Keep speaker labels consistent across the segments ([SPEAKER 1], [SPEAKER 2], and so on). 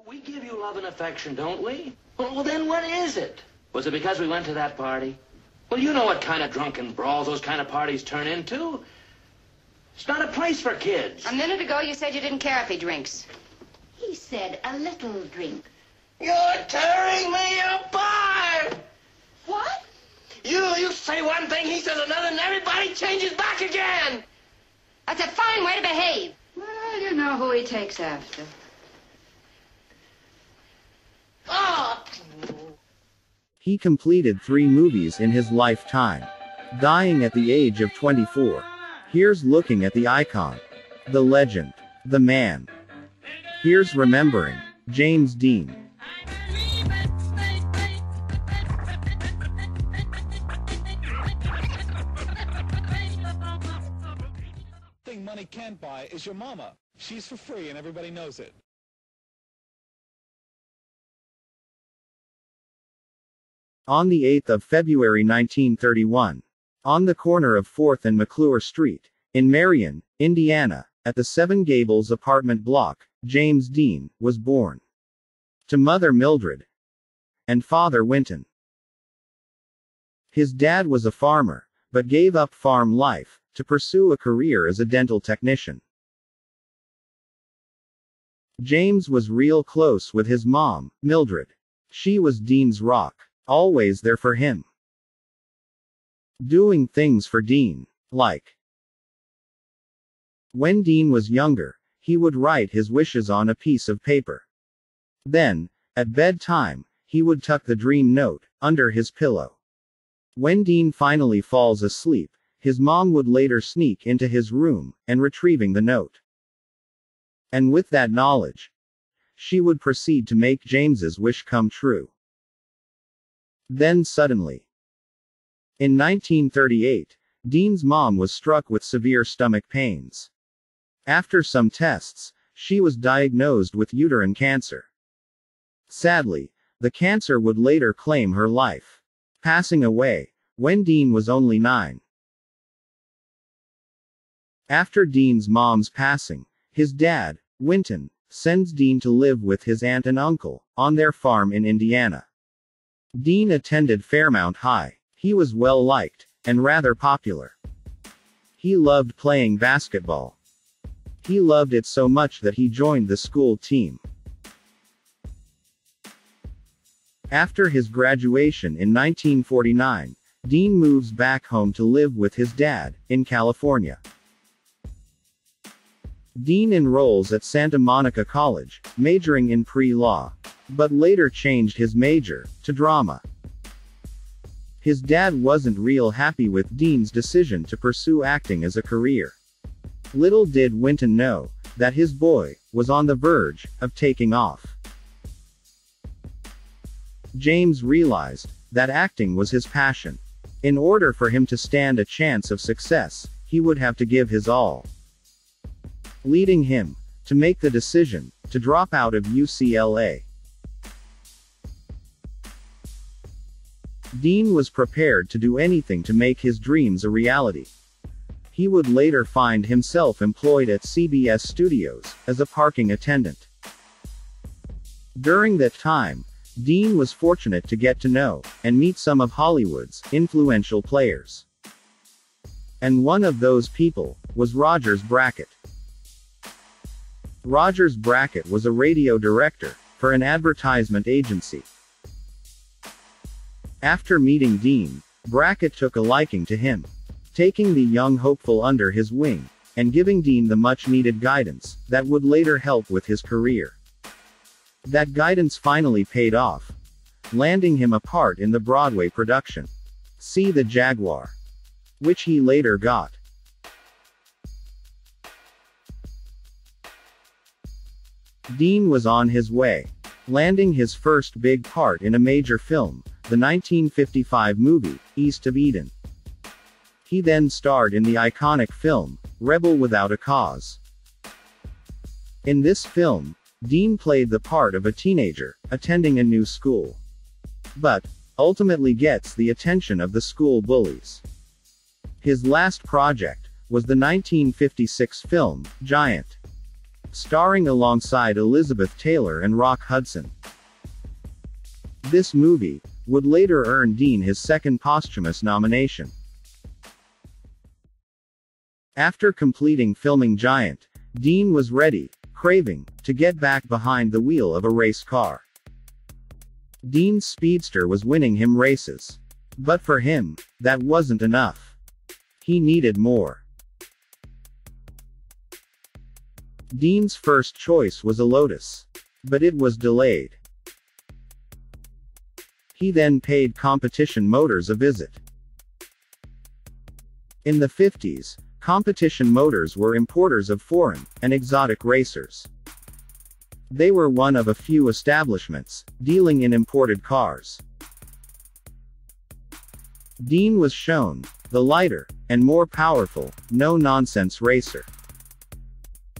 [SPEAKER 1] We give you love and affection, don't we? Well, then what is it? Was it because we went to that party? Well, you know what kind of drunken brawls those kind of parties turn into. It's not a place for kids.
[SPEAKER 2] A minute ago, you said you didn't care if he drinks.
[SPEAKER 3] He said a little drink.
[SPEAKER 1] You're tearing me apart!
[SPEAKER 3] What?
[SPEAKER 1] You say one thing, he says another, and everybody changes back again!
[SPEAKER 2] That's a fine way to behave.
[SPEAKER 4] Well, you know who he takes after.
[SPEAKER 1] Oh!
[SPEAKER 5] He completed 3 movies in his lifetime, dying at the age of 24. Here's looking at the icon, the legend, the man. Here's remembering James Dean.
[SPEAKER 6] Thing money can't buy is your mama. She's for free and everybody knows it.
[SPEAKER 5] On the 8th of February 1931, on the corner of 4th and McClure Street, in Marion, Indiana, at the Seven Gables apartment block, James Dean was born. To mother Mildred and father Winton. His dad was a farmer, but gave up farm life to pursue a career as a dental technician. James was real close with his mom, Mildred. She was Dean's rock, always there for him. Doing things for Dean, like when Dean was younger, he would write his wishes on a piece of paper. Then, at bedtime, he would tuck the dream note under his pillow. When Dean finally falls asleep, his mom would later sneak into his room and retrieving the note. And with that knowledge, she would proceed to make James's wish come true. Then suddenly, in 1938, Dean's mom was struck with severe stomach pains. After some tests, she was diagnosed with uterine cancer. Sadly, the cancer would later claim her life, passing away when Dean was only 9. After Dean's mom's passing, his dad, Winton, sends Dean to live with his aunt and uncle on their farm in Indiana. Dean attended Fairmount High. He was well liked and rather popular. He loved playing basketball. He loved it so much that he joined the school team. After his graduation in 1949, Dean moves back home to live with his dad in California. Dean enrolls at Santa Monica College, majoring in pre-law, but later changed his major to drama. His dad wasn't real happy with Dean's decision to pursue acting as a career. Little did Winton know that his boy was on the verge of taking off. James realized that acting was his passion. In order for him to stand a chance of success, he would have to give his all, leading him to make the decision to drop out of UCLA. Dean was prepared to do anything to make his dreams a reality. He would later find himself employed at CBS Studios as a parking attendant. During that time, Dean was fortunate to get to know and meet some of Hollywood's influential players. And one of those people was Rogers Brackett. Rogers Brackett was a radio director for an advertisement agency. After meeting Dean, Brackett took a liking to him, taking the young hopeful under his wing, and giving Dean the much-needed guidance that would later help with his career. That guidance finally paid off, landing him a part in the Broadway production, See the Jaguar, which he later got. Dean was on his way, landing his first big part in a major film, the 1955 movie, East of Eden. He then starred in the iconic film, Rebel Without a Cause. In this film, Dean played the part of a teenager, attending a new school, but ultimately gets the attention of the school bullies. His last project was the 1956 film, Giant, starring alongside Elizabeth Taylor and Rock Hudson. This movie would later earn Dean his second posthumous nomination. After completing filming Giant, Dean was ready, craving, to get back behind the wheel of a race car. Dean's speedster was winning him races. But for him, that wasn't enough. He needed more. Dean's first choice was a Lotus. But it was delayed. He then paid Competition Motors a visit. In the 50s, Competition Motors were importers of foreign and exotic racers. They were one of a few establishments dealing in imported cars. Dean was shown the lighter and more powerful, no-nonsense racer,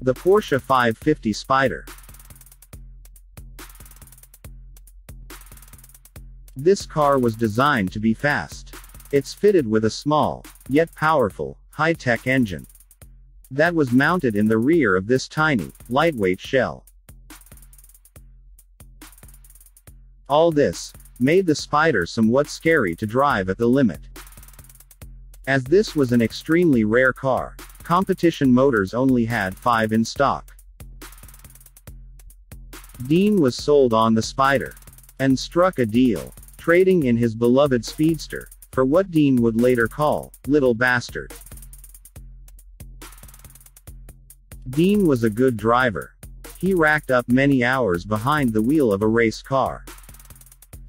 [SPEAKER 5] the Porsche 550 Spider. This car was designed to be fast. It's fitted with a small, yet powerful, high-tech engine that was mounted in the rear of this tiny, lightweight shell. All this made the Spider somewhat scary to drive at the limit. As this was an extremely rare car, Competition Motors only had 5 in stock. Dean was sold on the Spider and struck a deal, trading in his beloved Speedster for what Dean would later call Little Bastard. Dean was a good driver. He racked up many hours behind the wheel of a race car.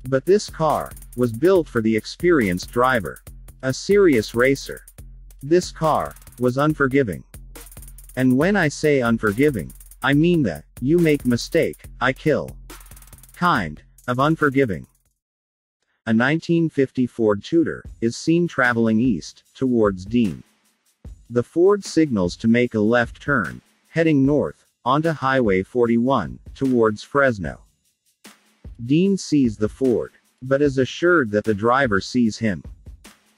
[SPEAKER 5] But this car was built for the experienced driver, a serious racer. This car was unforgiving. And when I say unforgiving, I mean the you make mistake, I kill kind of unforgiving. A 1950 Ford Tudor is seen traveling east towards Dean. The Ford signals to make a left turn, heading north onto Highway 41 towards Fresno. Dean sees the Ford, but is assured that the driver sees him.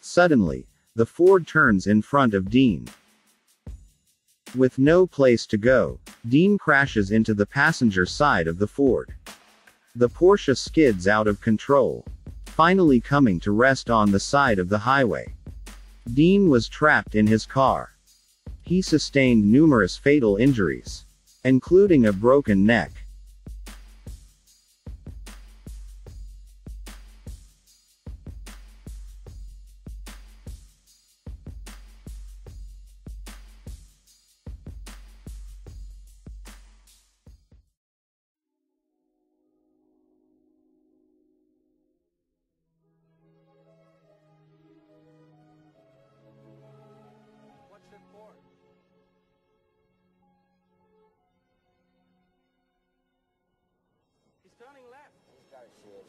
[SPEAKER 5] Suddenly, the Ford turns in front of Dean. With no place to go, Dean crashes into the passenger side of the Ford. The Porsche skids out of control, finally coming to rest on the side of the highway. Dean was trapped in his car. He sustained numerous fatal injuries, including a broken neck.
[SPEAKER 1] What's it for? He's turning left.
[SPEAKER 7] He's got to see it.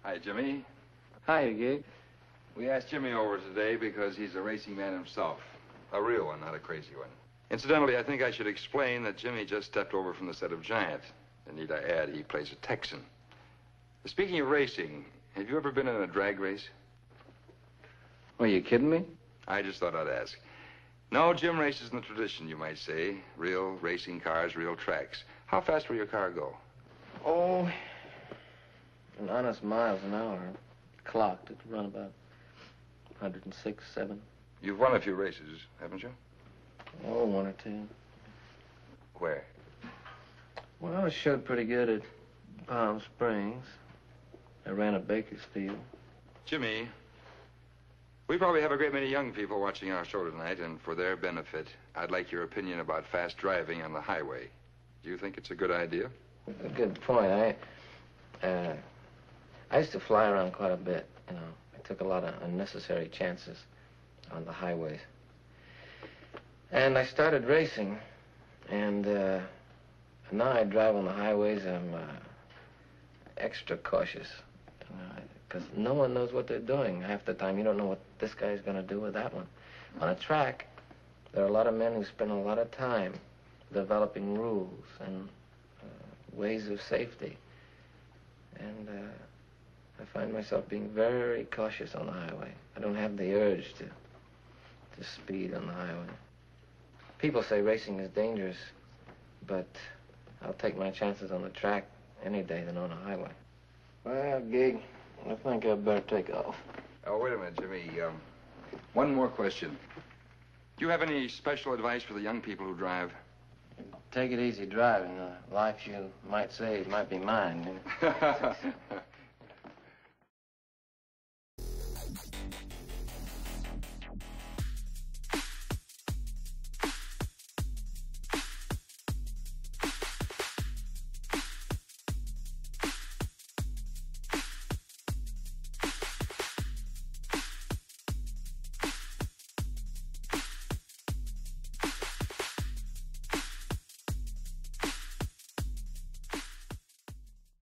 [SPEAKER 8] Hi, Jimmy.
[SPEAKER 9] Hi, Gig.
[SPEAKER 8] We asked Jimmy over today because he's a racing man himself. A real one, not a crazy one. Incidentally, I think I should explain that Jimmy just stepped over from the set of Giant. And need I add, he plays a Texan. Speaking of racing, have you ever been in a drag race?
[SPEAKER 9] Are you kidding me?
[SPEAKER 8] I just thought I'd ask. No, Jim races in the tradition, you might say. Real racing cars, real tracks. How fast will your car go?
[SPEAKER 9] Oh, in honest miles an hour. Clocked, it could run about 106, 7.
[SPEAKER 8] You've won a few races, haven't you?
[SPEAKER 9] Oh, 1 or 2.
[SPEAKER 8] Where?
[SPEAKER 9] Well, I showed pretty good at Palm Springs. I ran at Bakersfield.
[SPEAKER 8] Jimmy, we probably have a great many young people watching our show tonight, and for their benefit, I'd like your opinion about fast driving on the highway. Do you think it's a good idea?
[SPEAKER 9] A good point. I used to fly around quite a bit, you know. I took a lot of unnecessary chances on the highways. And I started racing, and And now I drive on the highways, I'm extra cautious. Because no one knows what they're doing. Half the time, you don't know what this guy's going to do with that one. On a track, there are a lot of men who spend a lot of time developing rules and ways of safety. And I find myself being very cautious on the highway. I don't have the urge to speed on the highway. People say racing is dangerous, but I'll take my chances on the track any day than on a highway. Well, Gig, I think I'd better take off.
[SPEAKER 8] Oh, wait a minute, Jimmy. One more question. Do you have any special advice for the young people who drive?
[SPEAKER 9] Take it easy driving. The life you might save might be mine. You know?